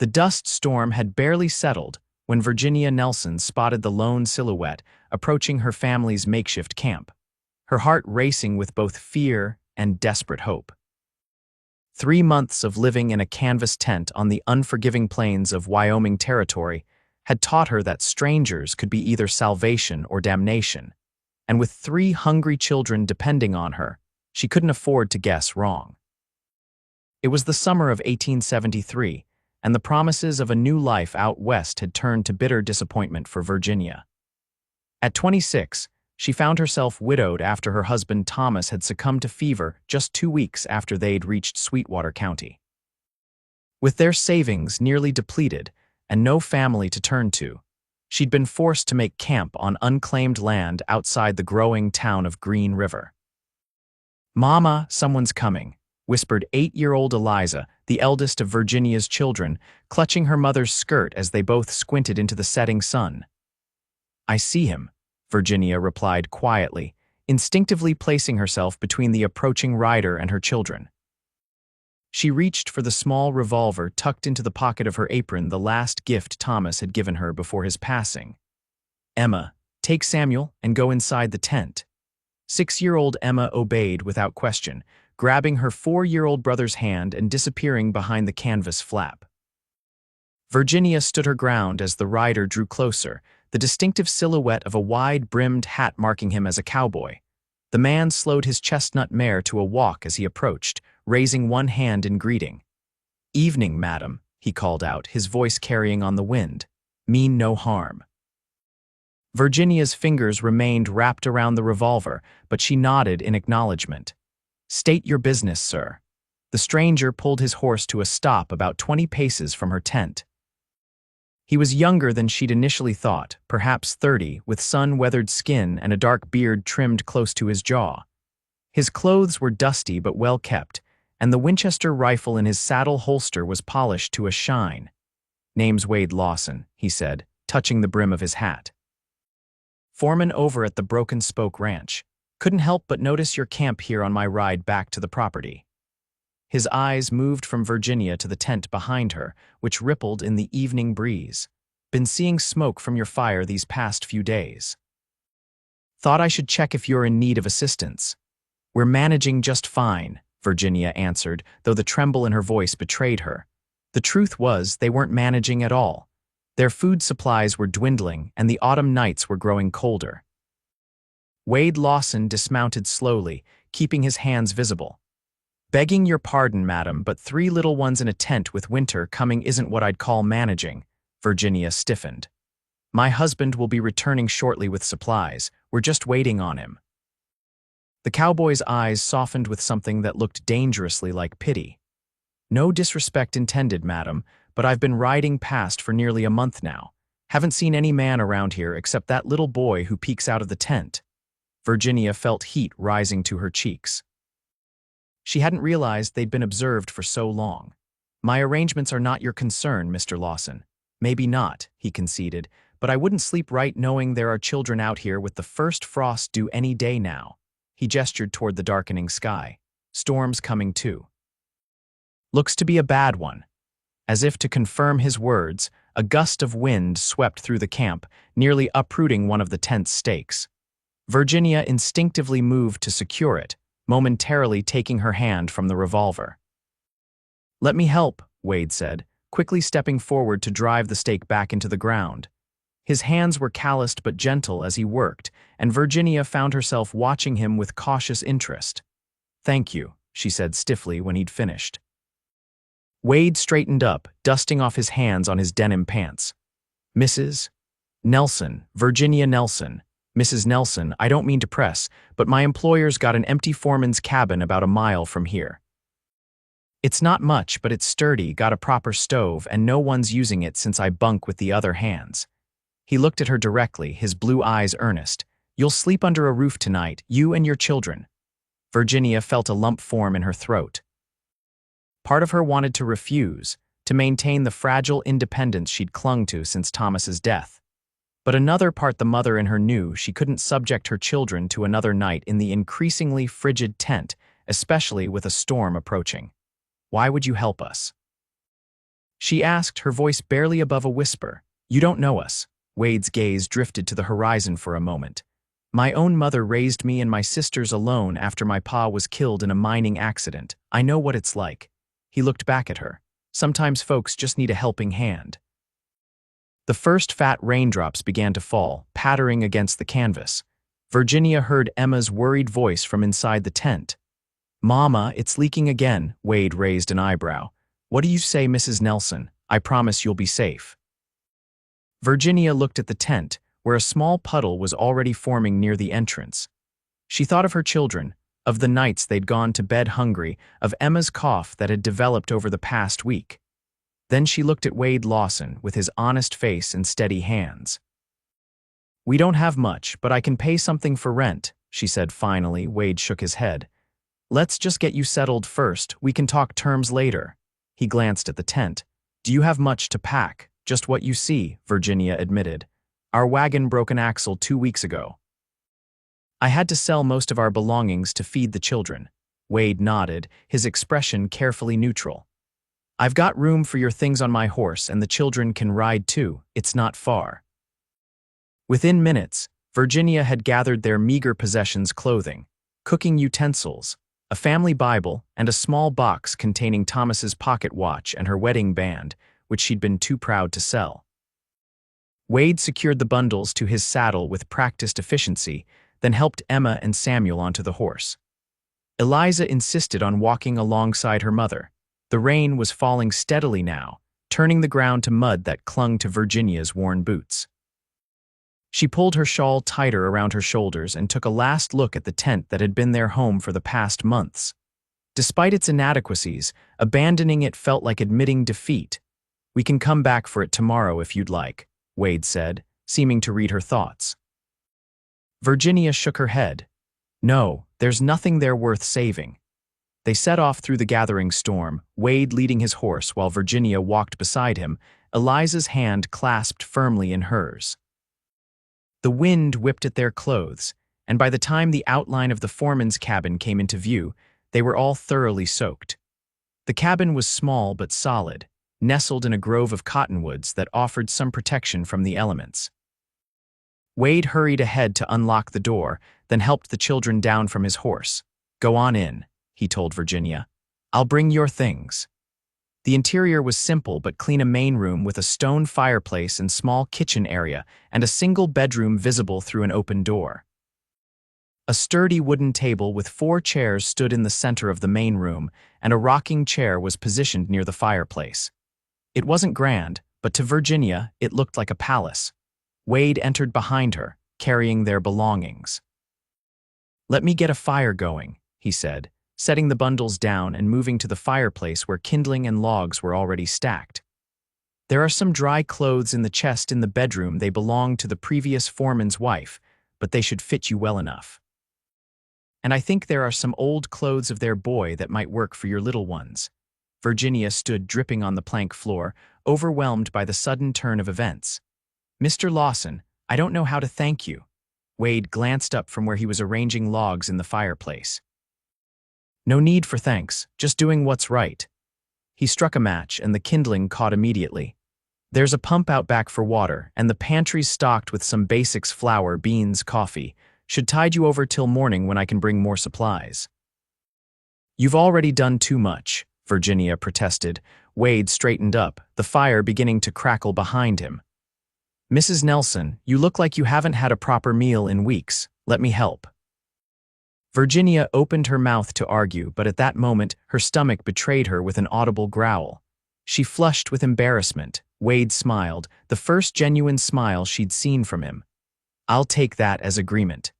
The dust storm had barely settled when Virginia Nelson spotted the lone silhouette approaching her family's makeshift camp, her heart racing with both fear and desperate hope. 3 months of living in a canvas tent on the unforgiving plains of Wyoming Territory had taught her that strangers could be either salvation or damnation, and with 3 hungry children depending on her, she couldn't afford to guess wrong. It was the summer of 1873, and the promises of a new life out west had turned to bitter disappointment for Virginia. At 26, she found herself widowed after her husband Thomas had succumbed to fever just 2 weeks after they'd reached Sweetwater County. With their savings nearly depleted and no family to turn to, she'd been forced to make camp on unclaimed land outside the growing town of Green River. "Mama, someone's coming," whispered 8-year-old Eliza, the eldest of Virginia's children, clutching her mother's skirt as they both squinted into the setting sun. "I see him," Virginia replied quietly, instinctively placing herself between the approaching rider and her children. She reached for the small revolver tucked into the pocket of her apron, the last gift Thomas had given her before his passing. "Emma, take Samuel and go inside the tent." 6-year-old Emma obeyed without question, grabbing her 4-year-old brother's hand and disappearing behind the canvas flap. Virginia stood her ground as the rider drew closer, the distinctive silhouette of a wide-brimmed hat marking him as a cowboy. The man slowed his chestnut mare to a walk as he approached, raising one hand in greeting. "Evening, madam," he called out, his voice carrying on the wind. "Mean no harm." Virginia's fingers remained wrapped around the revolver, but she nodded in acknowledgement. "State your business, sir." The stranger pulled his horse to a stop about 20 paces from her tent. He was younger than she'd initially thought, perhaps 30, with sun-weathered skin and a dark beard trimmed close to his jaw. His clothes were dusty but well kept, and the Winchester rifle in his saddle holster was polished to a shine. "Name's Wade Lawson," he said, touching the brim of his hat. "Foreman over at the Broken Spoke Ranch. Couldn't help but notice your camp here on my ride back to the property." His eyes moved from Virginia to the tent behind her, which rippled in the evening breeze. "Been seeing smoke from your fire these past few days. Thought I should check if you're in need of assistance." "We're managing just fine," Virginia answered, though the tremble in her voice betrayed her. The truth was, they weren't managing at all. Their food supplies were dwindling, and the autumn nights were growing colder. Wade Lawson dismounted slowly, keeping his hands visible. "Begging your pardon, madam, but 3 little ones in a tent with winter coming isn't what I'd call managing." Virginia stiffened. "My husband will be returning shortly with supplies. We're just waiting on him." The cowboy's eyes softened with something that looked dangerously like pity. "No disrespect intended, madam, but I've been riding past for nearly a month now. Haven't seen any man around here except that little boy who peeks out of the tent." Virginia felt heat rising to her cheeks. She hadn't realized they'd been observed for so long. "My arrangements are not your concern, Mr. Lawson." "Maybe not," he conceded, "but I wouldn't sleep right knowing there are children out here with the first frost due any day now." He gestured toward the darkening sky. "Storm's coming too. Looks to be a bad one." As if to confirm his words, a gust of wind swept through the camp, nearly uprooting one of the tent's stakes. Virginia instinctively moved to secure it, momentarily taking her hand from the revolver. "Let me help," Wade said, quickly stepping forward to drive the stake back into the ground. His hands were calloused but gentle as he worked, and Virginia found herself watching him with cautious interest. "Thank you," she said stiffly when he'd finished. Wade straightened up, dusting off his hands on his denim pants. "Mrs. Nelson, Virginia Nelson. Mrs. Nelson, I don't mean to press, but my employer's got an empty foreman's cabin about a mile from here. It's not much, but it's sturdy, got a proper stove, and no one's using it since I bunk with the other hands." He looked at her directly, his blue eyes earnest. "You'll sleep under a roof tonight, you and your children." Virginia felt a lump form in her throat. Part of her wanted to refuse, to maintain the fragile independence she'd clung to since Thomas's death. But another part, the mother in her, knew she couldn't subject her children to another night in the increasingly frigid tent, especially with a storm approaching. "Why would you help us?" She asked, her voice barely above a whisper. You don't know us. Wade's gaze drifted to the horizon for a moment. My own mother raised me and my sisters alone after my pa was killed in a mining accident. I know what it's like. He looked back at her. Sometimes folks just need a helping hand. The first fat raindrops began to fall, pattering against the canvas. Virginia heard Emma's worried voice from inside the tent. Mama, it's leaking again. Wade raised an eyebrow. What do you say, Mrs. Nelson? I promise you'll be safe. Virginia looked at the tent, where a small puddle was already forming near the entrance. She thought of her children, of the nights they'd gone to bed hungry, of Emma's cough that had developed over the past week. Then she looked at Wade Lawson with his honest face and steady hands. We don't have much, but I can pay something for rent, she said finally. Wade shook his head. Let's just get you settled first. We can talk terms later. He glanced at the tent. Do you have much to pack? Just what you see, Virginia admitted. Our wagon broke an axle 2 weeks ago. I had to sell most of our belongings to feed the children. Wade nodded, his expression carefully neutral. I've got room for your things on my horse and the children can ride too. It's not far. Within minutes, Virginia had gathered their meager possessions: clothing, cooking utensils, a family Bible, and a small box containing Thomas's pocket watch and her wedding band, which she'd been too proud to sell. Wade secured the bundles to his saddle with practiced efficiency, then helped Emma and Samuel onto the horse. Eliza insisted on walking alongside her mother. The rain was falling steadily now, turning the ground to mud that clung to Virginia's worn boots. She pulled her shawl tighter around her shoulders and took a last look at the tent that had been their home for the past months. Despite its inadequacies, abandoning it felt like admitting defeat. We can come back for it tomorrow if you'd like, Wade said, seeming to read her thoughts. Virginia shook her head. No, there's nothing there worth saving. They set off through the gathering storm, Wade leading his horse while Virginia walked beside him, Eliza's hand clasped firmly in hers. The wind whipped at their clothes, and by the time the outline of the foreman's cabin came into view, they were all thoroughly soaked. The cabin was small but solid, nestled in a grove of cottonwoods that offered some protection from the elements. Wade hurried ahead to unlock the door, then helped the children down from his horse. Go on in, he told Virginia. I'll bring your things. The interior was simple but clean: a main room with a stone fireplace and small kitchen area, and a single bedroom visible through an open door. A sturdy wooden table with 4 chairs stood in the center of the main room, and a rocking chair was positioned near the fireplace. It wasn't grand, but to Virginia, it looked like a palace. Wade entered behind her, carrying their belongings. Let me get a fire going, he said, setting the bundles down and moving to the fireplace where kindling and logs were already stacked. There are some dry clothes in the chest in the bedroom. They belonged to the previous foreman's wife, but they should fit you well enough. And I think there are some old clothes of their boy that might work for your little ones. Virginia stood dripping on the plank floor, overwhelmed by the sudden turn of events. Mr. Lawson, I don't know how to thank you. Wade glanced up from where he was arranging logs in the fireplace. No need for thanks, just doing what's right. He struck a match and the kindling caught immediately. There's a pump out back for water, and the pantry's stocked with some basics: flour, beans, coffee. Should tide you over till morning when I can bring more supplies. You've already done too much, Virginia protested. Wade straightened up, the fire beginning to crackle behind him. Mrs. Nelson, you look like you haven't had a proper meal in weeks. Let me help. Virginia opened her mouth to argue, but at that moment her stomach betrayed her with an audible growl. She flushed with embarrassment. Wade smiled, the first genuine smile she'd seen from him. I'll take that as agreement.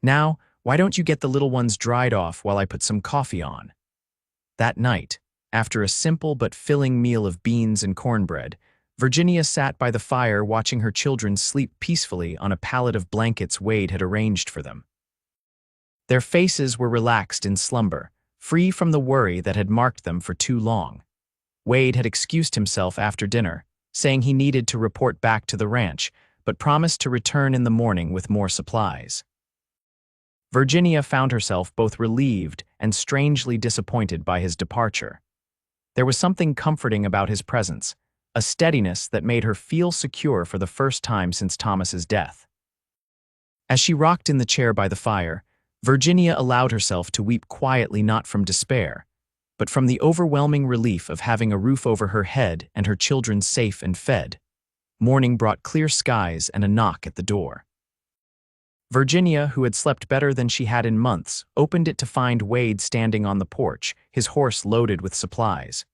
Now, why don't you get the little ones dried off while I put some coffee on? That night, after a simple but filling meal of beans and cornbread, Virginia sat by the fire watching her children sleep peacefully on a pallet of blankets Wade had arranged for them. Their faces were relaxed in slumber, free from the worry that had marked them for too long. Wade had excused himself after dinner, saying he needed to report back to the ranch, but promised to return in the morning with more supplies. Virginia found herself both relieved and strangely disappointed by his departure. There was something comforting about his presence, a steadiness that made her feel secure for the first time since Thomas's death. As she rocked in the chair by the fire, Virginia allowed herself to weep quietly, not from despair, but from the overwhelming relief of having a roof over her head and her children safe and fed. Morning brought clear skies and a knock at the door. Virginia, who had slept better than she had in months, opened it to find Wade standing on the porch, his horse loaded with supplies.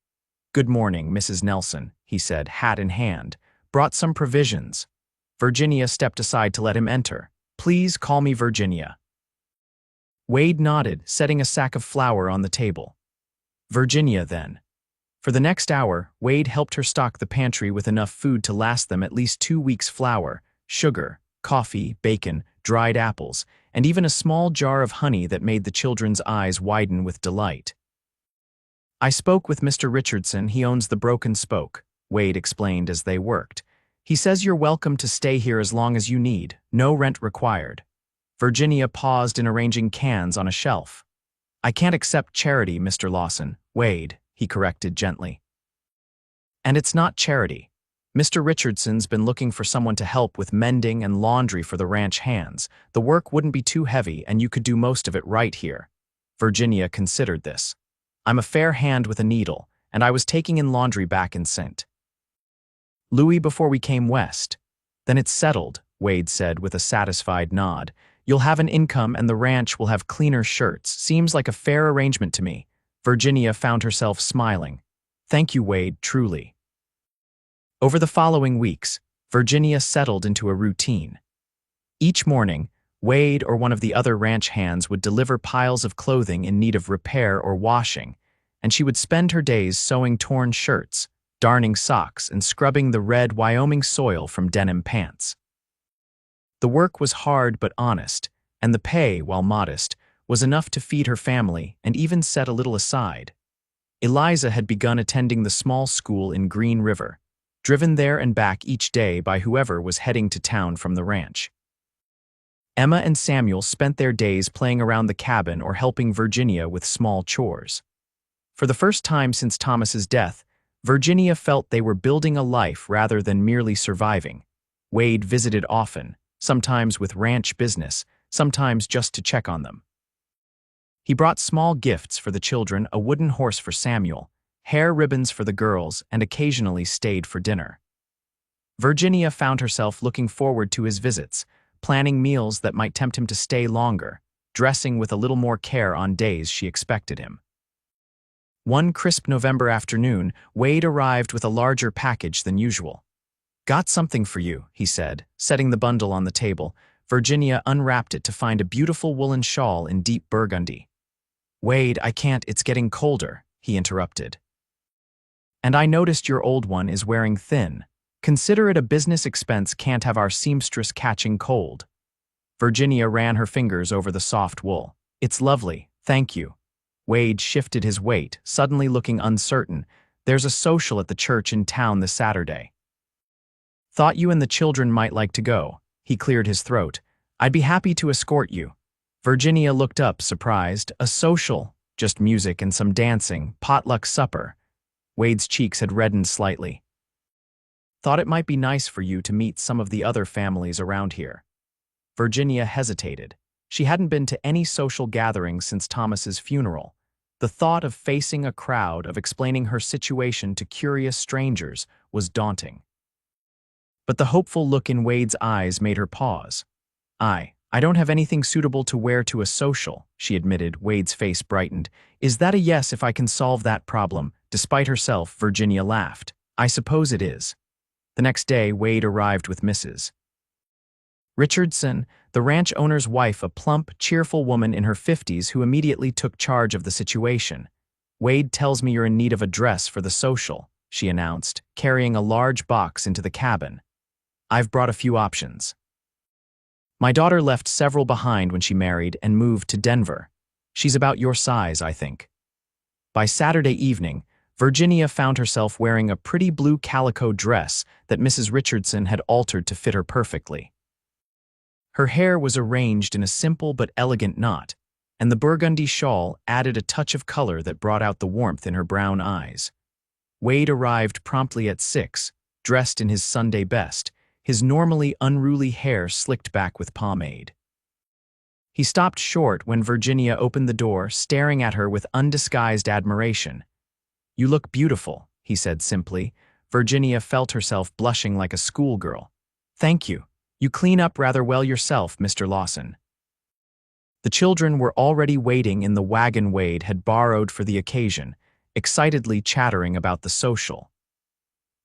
"Good morning, Mrs. Nelson," he said, hat in hand. "Brought some provisions." Virginia stepped aside to let him enter. "Please call me Virginia." Wade nodded, setting a sack of flour on the table. "Virginia, then." For the next hour, Wade helped her stock the pantry with enough food to last them at least 2 weeks' flour, sugar, coffee, bacon, dried apples, and even a small jar of honey that made the children's eyes widen with delight. "I spoke with Mr. Richardson. He owns the Broken Spoke," Wade explained as they worked. "He says you're welcome to stay here as long as you need, no rent required." Virginia paused in arranging cans on a shelf. "I can't accept charity, Mr. Lawson." "Wade," he corrected gently. "And it's not charity. Mr. Richardson's been looking for someone to help with mending and laundry for the ranch hands. The work wouldn't be too heavy and you could do most of it right here." Virginia considered this. "I'm a fair hand with a needle, and I was taking in laundry back in St. Louis before we came west." "Then it's settled," Wade said with a satisfied nod. "You'll have an income and the ranch will have cleaner shirts. Seems like a fair arrangement to me." Virginia found herself smiling. "Thank you, Wade, truly." Over the following weeks, Virginia settled into a routine. Each morning, Wade or one of the other ranch hands would deliver piles of clothing in need of repair or washing, and she would spend her days sewing torn shirts, darning socks, and scrubbing the red Wyoming soil from denim pants. The work was hard but honest, and the pay, while modest, was enough to feed her family and even set a little aside. Eliza had begun attending the small school in Green River, driven there and back each day by whoever was heading to town from the ranch. Emma and Samuel spent their days playing around the cabin or helping Virginia with small chores. For the first time since Thomas's death, Virginia felt they were building a life rather than merely surviving. Wade visited often, sometimes with ranch business, sometimes just to check on them. He brought small gifts for the children, a wooden horse for Samuel, hair ribbons for the girls, and occasionally stayed for dinner. Virginia found herself looking forward to his visits, planning meals that might tempt him to stay longer, dressing with a little more care on days she expected him. One crisp November afternoon, Wade arrived with a larger package than usual. "Got something for you," he said, setting the bundle on the table. Virginia unwrapped it to find a beautiful woolen shawl in deep burgundy. "Wade, I can't, it's getting colder," he interrupted. "And I noticed your old one is wearing thin. Consider it a business expense, can't have our seamstress catching cold." Virginia ran her fingers over the soft wool. "It's lovely, thank you." Wade shifted his weight, suddenly looking uncertain. "There's a social at the church in town this Saturday. Thought you and the children might like to go." He cleared his throat. "I'd be happy to escort you." Virginia looked up, surprised. "A social? Just music and some dancing, potluck supper." Wade's cheeks had reddened slightly. "Thought it might be nice for you to meet some of the other families around here." Virginia hesitated. She hadn't been to any social gatherings since Thomas's funeral. The thought of facing a crowd, of explaining her situation to curious strangers, was daunting. But the hopeful look in Wade's eyes made her pause. I don't have anything suitable to wear to a social," she admitted. Wade's face brightened. "Is that a yes if I can solve that problem?" Despite herself, Virginia laughed. "I suppose it is." The next day, Wade arrived with Mrs. Richardson, the ranch owner's wife, a plump, cheerful woman in her 50s who immediately took charge of the situation. "Wade tells me you're in need of a dress for the social," she announced, carrying a large box into the cabin. "I've brought a few options. My daughter left several behind when she married and moved to Denver. She's about your size, I think." By Saturday evening, Virginia found herself wearing a pretty blue calico dress that Mrs. Richardson had altered to fit her perfectly. Her hair was arranged in a simple but elegant knot, and the burgundy shawl added a touch of color that brought out the warmth in her brown eyes. Wade arrived promptly at 6, dressed in his Sunday best, his normally unruly hair slicked back with pomade. He stopped short when Virginia opened the door, staring at her with undisguised admiration. "You look beautiful," he said simply. Virginia felt herself blushing like a schoolgirl. "Thank you. You clean up rather well yourself, Mr. Lawson." The children were already waiting in the wagon Wade had borrowed for the occasion, excitedly chattering about the social.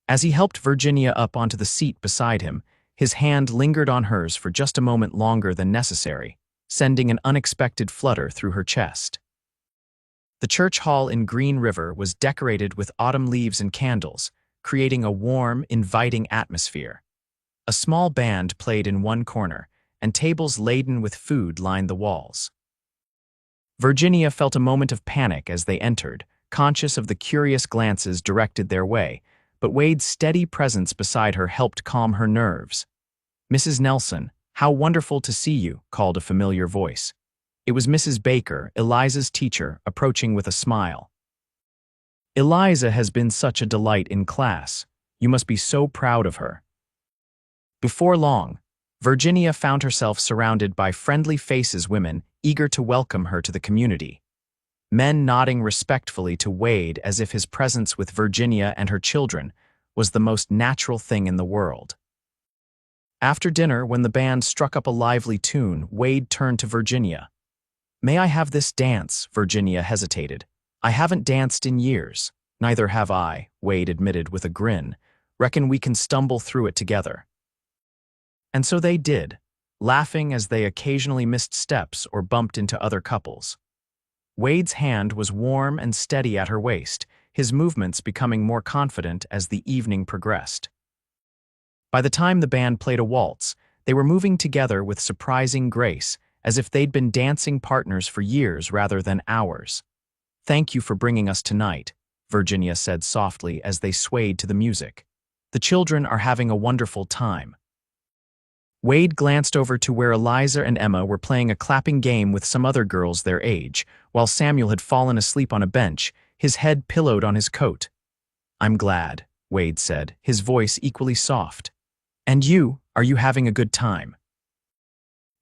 As he helped Virginia up onto the seat beside him, his hand lingered on hers for just a moment longer than necessary, sending an unexpected flutter through her chest. The church hall in Green River was decorated with autumn leaves and candles, creating a warm, inviting atmosphere. A small band played in one corner, and tables laden with food lined the walls. Virginia felt a moment of panic as they entered, conscious of the curious glances directed their way, but Wade's steady presence beside her helped calm her nerves. "Mrs. Nelson, how wonderful to see you," called a familiar voice. It was Mrs. Baker, Eliza's teacher, approaching with a smile. "Eliza has been such a delight in class. You must be so proud of her." Before long, Virginia found herself surrounded by friendly faces, women eager to welcome her to the community. Men nodding respectfully to Wade as if his presence with Virginia and her children was the most natural thing in the world. After dinner, when the band struck up a lively tune, Wade turned to Virginia. "May I have this dance?" Virginia hesitated. "I haven't danced in years." "Neither have I," Wade admitted with a grin. "Reckon we can stumble through it together." And so they did, laughing as they occasionally missed steps or bumped into other couples. Wade's hand was warm and steady at her waist, his movements becoming more confident as the evening progressed. By the time the band played a waltz, they were moving together with surprising grace, as if they'd been dancing partners for years rather than hours. "Thank you for bringing us tonight," Virginia said softly as they swayed to the music. "The children are having a wonderful time." Wade glanced over to where Eliza and Emma were playing a clapping game with some other girls their age, while Samuel had fallen asleep on a bench, his head pillowed on his coat. "I'm glad," Wade said, his voice equally soft. "And you, are you having a good time?"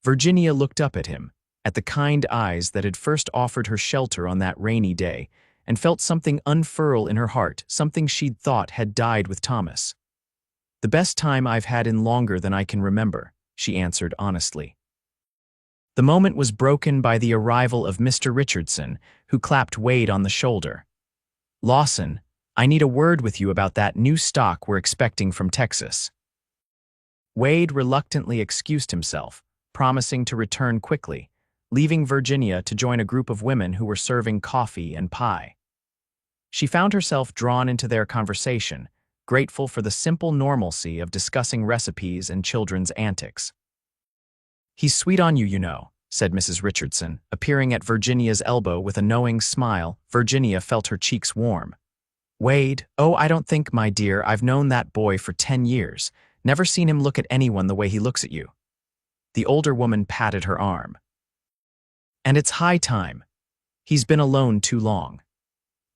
Virginia looked up at him, at the kind eyes that had first offered her shelter on that rainy day, and felt something unfurl in her heart, something she'd thought had died with Thomas. "The best time I've had in longer than I can remember," she answered honestly. The moment was broken by the arrival of Mr. Richardson, who clapped Wade on the shoulder. "Lawson, I need a word with you about that new stock we're expecting from Texas." Wade reluctantly excused himself, promising to return quickly, leaving Virginia to join a group of women who were serving coffee and pie. She found herself drawn into their conversation, grateful for the simple normalcy of discussing recipes and children's antics. "He's sweet on you, you know," said Mrs. Richardson, appearing at Virginia's elbow with a knowing smile. Virginia felt her cheeks warm. "Wade, oh, I don't think, my dear, I've known that boy for 10 years. Never seen him look at anyone the way he looks at you." The older woman patted her arm. "And it's high time. He's been alone too long."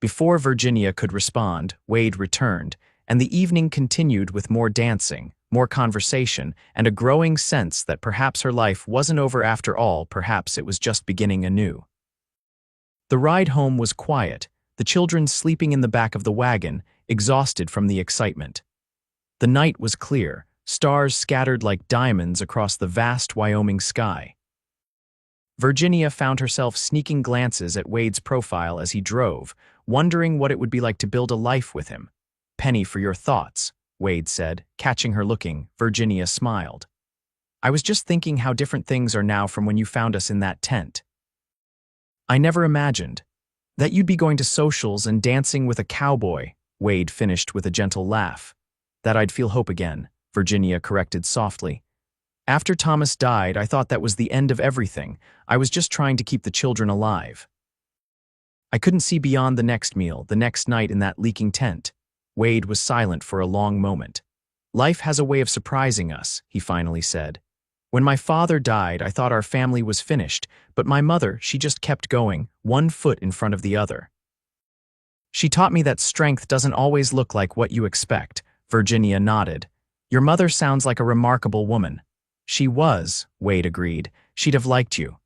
Before Virginia could respond, Wade returned, and the evening continued with more dancing, more conversation, and a growing sense that perhaps her life wasn't over after all, perhaps it was just beginning anew. The ride home was quiet, the children sleeping in the back of the wagon, exhausted from the excitement. The night was clear, stars scattered like diamonds across the vast Wyoming sky. Virginia found herself sneaking glances at Wade's profile as he drove, wondering what it would be like to build a life with him. "Penny for your thoughts," Wade said, catching her looking. Virginia smiled. "I was just thinking how different things are now from when you found us in that tent. I never imagined that you'd be going to socials and dancing with a cowboy," Wade finished with a gentle laugh. "That I'd feel hope again," Virginia corrected softly. "After Thomas died, I thought that was the end of everything. I was just trying to keep the children alive. I couldn't see beyond the next meal, the next night in that leaking tent." Wade was silent for a long moment. "Life has a way of surprising us," he finally said. "When my father died, I thought our family was finished, but my mother, she just kept going, one foot in front of the other." She taught me that strength doesn't always look like what you expect. Virginia nodded. Your mother sounds like a remarkable woman. She was, Wade agreed. She'd have liked you.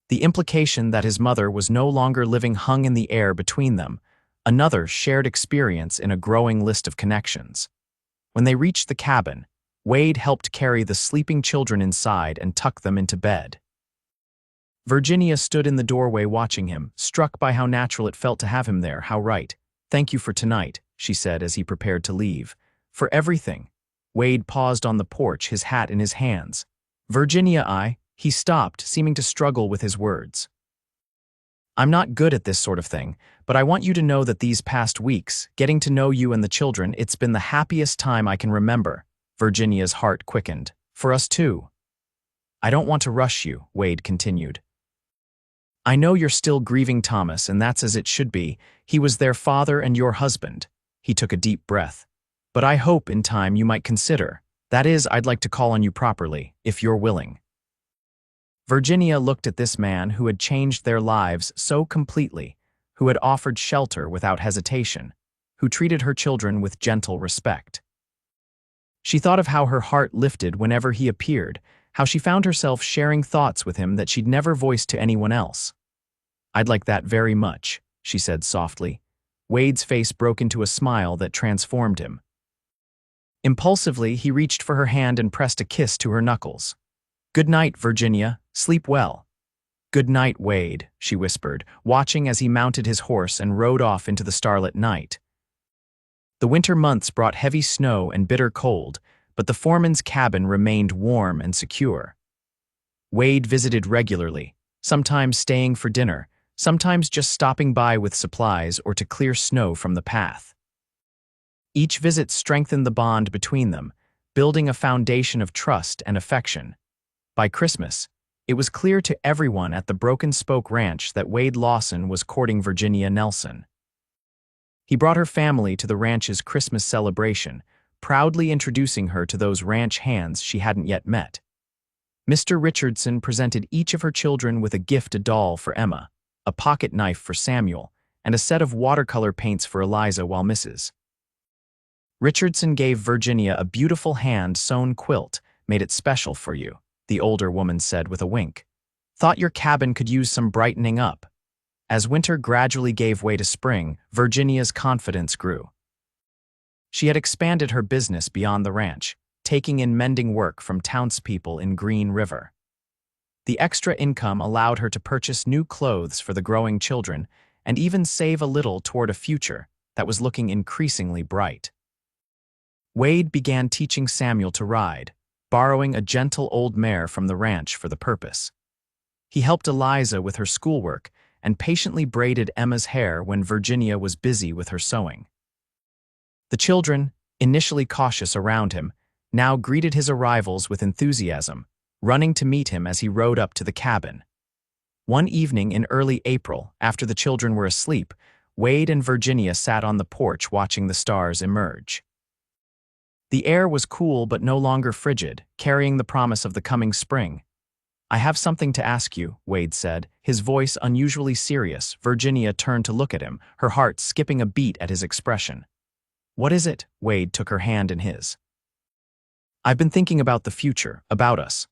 The implication that his mother was no longer living hung in the air between them, another shared experience in a growing list of connections. When they reached the cabin, Wade helped carry the sleeping children inside and tuck them into bed. Virginia stood in the doorway watching him, struck by how natural it felt to have him there, how right. Thank you for tonight, she said as he prepared to leave. For everything. Wade paused on the porch, his hat in his hands. Virginia, he stopped, seeming to struggle with his words. I'm not good at this sort of thing, but I want you to know that these past weeks, getting to know you and the children, it's been the happiest time I can remember. Virginia's heart quickened. For us too. I don't want to rush you, Wade continued. I know you're still grieving Thomas, and that's as it should be. He was their father and your husband. He took a deep breath. But I hope in time you might consider. That is, I'd like to call on you properly, if you're willing. Virginia looked at this man who had changed their lives so completely, who had offered shelter without hesitation, who treated her children with gentle respect. She thought of how her heart lifted whenever he appeared, how she found herself sharing thoughts with him that she'd never voiced to anyone else. I'd like that very much, she said softly. Wade's face broke into a smile that transformed him. Impulsively, he reached for her hand and pressed a kiss to her knuckles. Good night, Virginia. Sleep well. Good night, Wade, she whispered, watching as he mounted his horse and rode off into the starlit night. The winter months brought heavy snow and bitter cold, but the foreman's cabin remained warm and secure. Wade visited regularly, sometimes staying for dinner, sometimes just stopping by with supplies or to clear snow from the path. Each visit strengthened the bond between them, building a foundation of trust and affection. By Christmas, it was clear to everyone at the Broken Spoke Ranch that Wade Lawson was courting Virginia Nelson. He brought her family to the ranch's Christmas celebration, proudly introducing her to those ranch hands she hadn't yet met. Mr. Richardson presented each of her children with a gift: a doll for Emma, a pocket knife for Samuel, and a set of watercolor paints for Eliza, while Mrs. Richardson gave Virginia a beautiful hand-sewn quilt, made it special for you, the older woman said with a wink. Thought your cabin could use some brightening up. As winter gradually gave way to spring, Virginia's confidence grew. She had expanded her business beyond the ranch, taking in mending work from townspeople in Green River. The extra income allowed her to purchase new clothes for the growing children and even save a little toward a future that was looking increasingly bright. Wade began teaching Samuel to ride, borrowing a gentle old mare from the ranch for the purpose. He helped Eliza with her schoolwork and patiently braided Emma's hair when Virginia was busy with her sewing. The children, initially cautious around him, now greeted his arrivals with enthusiasm, running to meet him as he rode up to the cabin. One evening in early April, after the children were asleep, Wade and Virginia sat on the porch watching the stars emerge. The air was cool but no longer frigid, carrying the promise of the coming spring. I have something to ask you, Wade said, his voice unusually serious. Virginia turned to look at him, her heart skipping a beat at his expression. What is it? Wade took her hand in his. I've been thinking about the future, about us.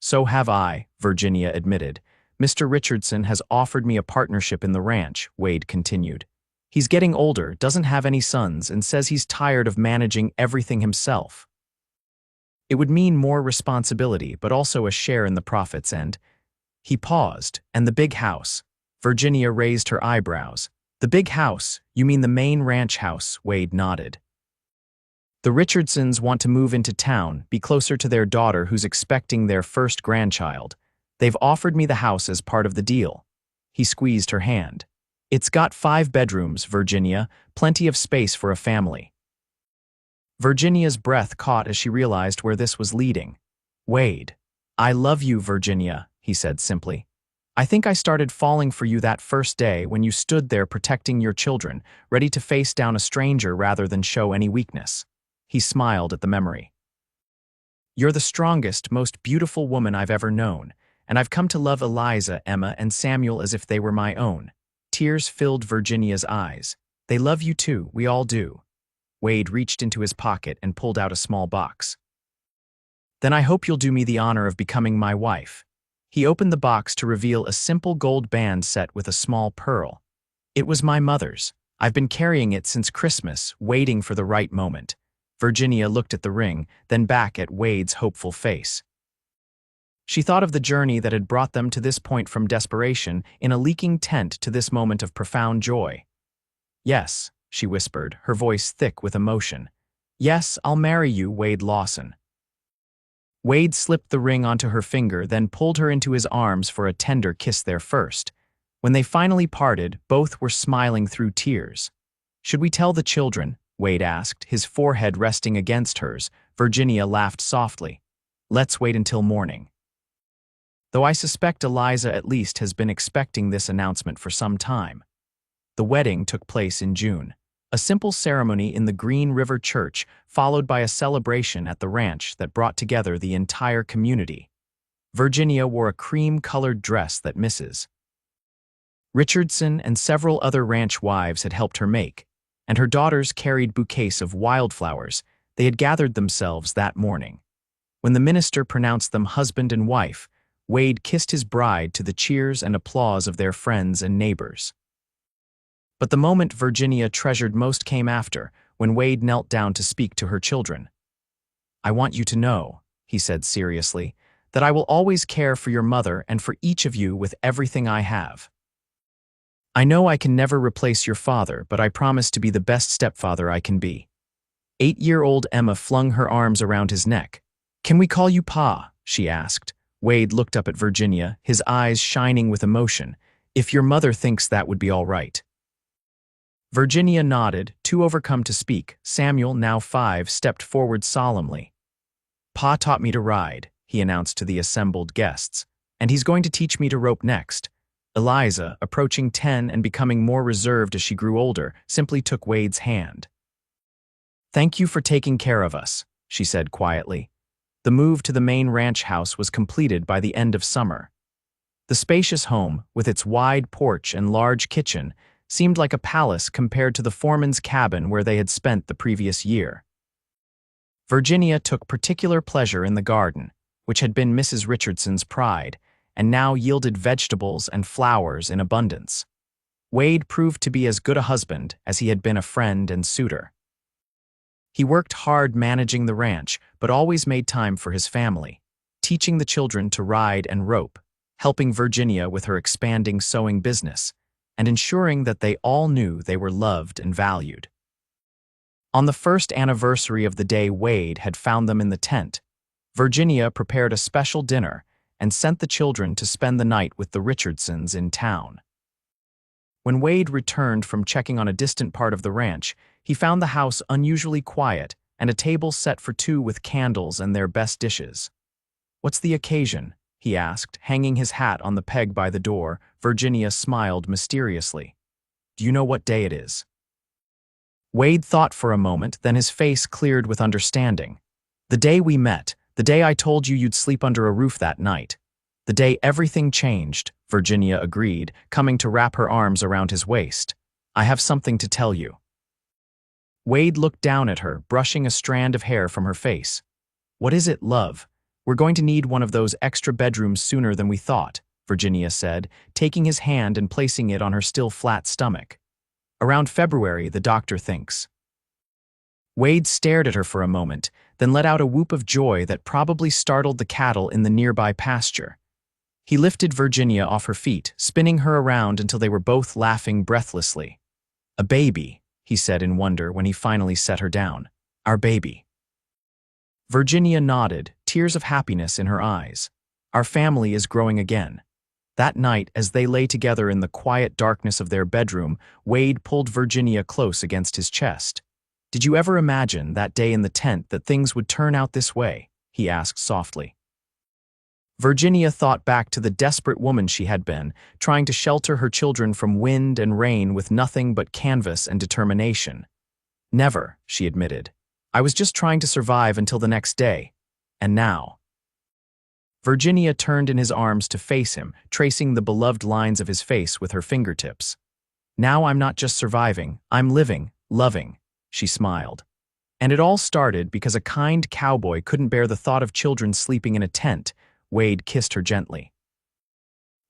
So have I, Virginia admitted. Mr. Richardson has offered me a partnership in the ranch, Wade continued. He's getting older, doesn't have any sons, and says he's tired of managing everything himself. It would mean more responsibility, but also a share in the profits, and… He paused. And the big house. Virginia raised her eyebrows. The big house? You mean the main ranch house? Wade nodded. The Richardsons want to move into town, be closer to their daughter who's expecting their first grandchild. They've offered me the house as part of the deal. He squeezed her hand. It's got 5 bedrooms, Virginia, plenty of space for a family. Virginia's breath caught as she realized where this was leading. Wade. I love you, Virginia, he said simply. I think I started falling for you that first day when you stood there protecting your children, ready to face down a stranger rather than show any weakness. He smiled at the memory. You're the strongest, most beautiful woman I've ever known, and I've come to love Eliza, Emma, and Samuel as if they were my own. Tears filled Virginia's eyes. "They love you too, we all do." Wade reached into his pocket and pulled out a small box. "Then I hope you'll do me the honor of becoming my wife." He opened the box to reveal a simple gold band set with a small pearl. "It was my mother's. I've been carrying it since Christmas, waiting for the right moment." Virginia looked at the ring, then back at Wade's hopeful face. She thought of the journey that had brought them to this point, from desperation in a leaking tent to this moment of profound joy. "Yes," she whispered, her voice thick with emotion. "Yes, I'll marry you, Wade Lawson." Wade slipped the ring onto her finger, then pulled her into his arms for a tender kiss there first. When they finally parted, both were smiling through tears. "Should we tell the children?" Wade asked, his forehead resting against hers. Virginia laughed softly. "Let's wait until morning." Though I suspect Eliza at least has been expecting this announcement for some time. The wedding took place in June. A simple ceremony in the Green River Church, followed by a celebration at the ranch that brought together the entire community. Virginia wore a cream-colored dress that Mrs. Richardson and several other ranch wives had helped her make, and her daughters carried bouquets of wildflowers they had gathered themselves that morning. When the minister pronounced them husband and wife, Wade kissed his bride to the cheers and applause of their friends and neighbors. But the moment Virginia treasured most came after, when Wade knelt down to speak to her children. "I want you to know," he said seriously, "that I will always care for your mother and for each of you with everything I have. I know I can never replace your father, but I promise to be the best stepfather I can be." 8-year-old Emma flung her arms around his neck. "Can we call you Pa?" she asked. Wade looked up at Virginia, his eyes shining with emotion. "If your mother thinks that would be all right." Virginia nodded, too overcome to speak. Samuel, now 5, stepped forward solemnly. "Pa taught me to ride," he announced to the assembled guests, "and he's going to teach me to rope next." Eliza, approaching 10 and becoming more reserved as she grew older, simply took Wade's hand. "Thank you for taking care of us," she said quietly. The move to the main ranch house was completed by the end of summer. The spacious home, with its wide porch and large kitchen, seemed like a palace compared to the foreman's cabin where they had spent the previous year. Virginia took particular pleasure in the garden, which had been Mrs. Richardson's pride, and now yielded vegetables and flowers in abundance. Wade proved to be as good a husband as he had been a friend and suitor. He worked hard managing the ranch, but always made time for his family, teaching the children to ride and rope, helping Virginia with her expanding sewing business, and ensuring that they all knew they were loved and valued. On the first anniversary of the day Wade had found them in the tent, Virginia prepared a special dinner and sent the children to spend the night with the Richardsons in town. When Wade returned from checking on a distant part of the ranch, he found the house unusually quiet and a table set for 2 with candles and their best dishes. "What's the occasion?" he asked, hanging his hat on the peg by the door. Virginia smiled mysteriously. "Do you know what day it is?" Wade thought for a moment, then his face cleared with understanding. "The day we met, the day I told you you'd sleep under a roof that night. The day everything changed," Virginia agreed, coming to wrap her arms around his waist. "I have something to tell you." Wade looked down at her, brushing a strand of hair from her face. "What is it, love? We're going to need one of those extra bedrooms sooner than we thought," Virginia said, taking his hand and placing it on her still flat stomach. "Around February, the doctor thinks." Wade stared at her for a moment, then let out a whoop of joy that probably startled the cattle in the nearby pasture. He lifted Virginia off her feet, spinning her around until they were both laughing breathlessly. "A baby," he said in wonder when he finally set her down. "Our baby." Virginia nodded, tears of happiness in her eyes. "Our family is growing again." That night, as they lay together in the quiet darkness of their bedroom, Wade pulled Virginia close against his chest. "Did you ever imagine, that day in the tent, that things would turn out this way?" he asked softly. Virginia thought back to the desperate woman she had been, trying to shelter her children from wind and rain with nothing but canvas and determination. "Never," she admitted. "I was just trying to survive until the next day. And now." Virginia turned in his arms to face him, tracing the beloved lines of his face with her fingertips. Now I'm not just surviving, I'm living, loving, she smiled. And it all started because a kind cowboy couldn't bear the thought of children sleeping in a tent. Wade kissed her gently.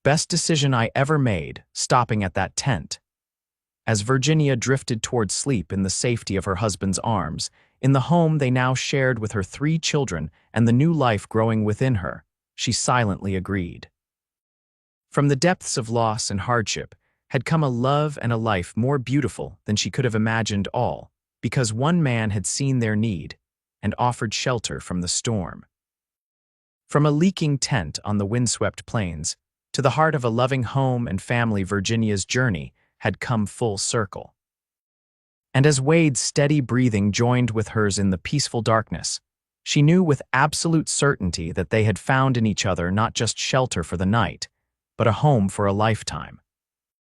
Best decision I ever made, stopping at that tent. As Virginia drifted toward sleep in the safety of her husband's arms, in the home they now shared with her 3 children and the new life growing within her, she silently agreed. From the depths of loss and hardship had come a love and a life more beautiful than she could have imagined, all because one man had seen their need and offered shelter from the storm. From a leaking tent on the windswept plains to the heart of a loving home and family, Virginia's journey had come full circle. And as Wade's steady breathing joined with hers in the peaceful darkness, she knew with absolute certainty that they had found in each other not just shelter for the night, but a home for a lifetime.